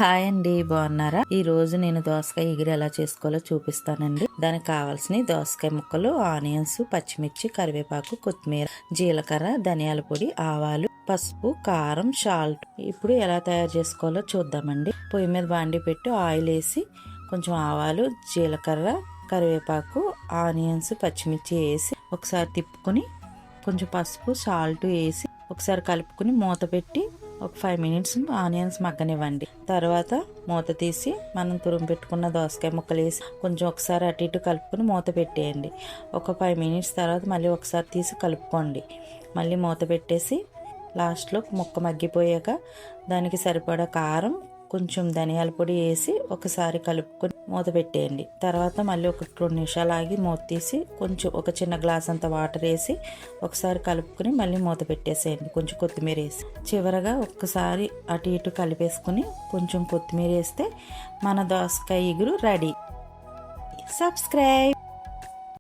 Hi అండి, బాగున్నారా? ఈ రోజు నేను దోసకాయ ఎగురు ఎలా చేసుకోవాలో చూపిస్తానండి. దానికి కావాల్సిన దోసకాయ ముక్కలు, ఆనియన్స్, పచ్చిమిర్చి, కరివేపాకు, కొత్తిమీర, జీలకర్ర, ధనియాల పొడి, ఆవాలు, పసుపు, కారం, సాల్ట్. ఇప్పుడు ఎలా తయారు చేసుకోవాలో చూద్దామండి. పొయ్యి మీద బాండి పెట్టి ఆయిల్ వేసి కొంచెం ఆవాలు, జీలకర్ర, కరివేపాకు, ఆనియన్స్, పచ్చిమిర్చి వేసి ఒకసారి తిప్పుకొని కొంచెం పసుపు, సాల్ట్ వేసి ఒకసారి కలుపుకొని మూత పెట్టి ఒక 5 మినిట్స్ ఆనియన్స్ మగ్గనివ్వండి. తర్వాత మూత తీసి మనం తురుము పెట్టుకున్న దోసకాయ ముక్కలు వేసి కొంచెం ఒకసారి అటు ఇటు కలుపుకొని మూత పెట్టేయండి. ఒక 5 మినిట్స్ తర్వాత మళ్ళీ ఒకసారి తీసి కలుపుకోండి. మళ్ళీ మూత పెట్టేసి లాస్ట్లో ముక్క మగ్గిపోయాక దానికి సరిపడా కారం, కొంచెం ధనియాల పొడి వేసి ఒకసారి కలుపుకొని మూత పెట్టేయండి. తర్వాత మళ్ళీ ఒక 2 నిమిషాలు ఆగి మూత తీసి కొంచెం ఒక చిన్న గ్లాస్ అంత వాటర్ వేసి ఒకసారి కలుపుకొని మళ్ళీ మూత పెట్టేసేయండి. కొంచెం కొత్తిమీర వేసి చివరగా ఒక్కసారి అటు ఇటు కలిపేసుకుని కొంచెం కొత్తిమీర వేస్తే మన దోసకాయ ఎగురు రెడీ. సబ్స్క్రైబ్.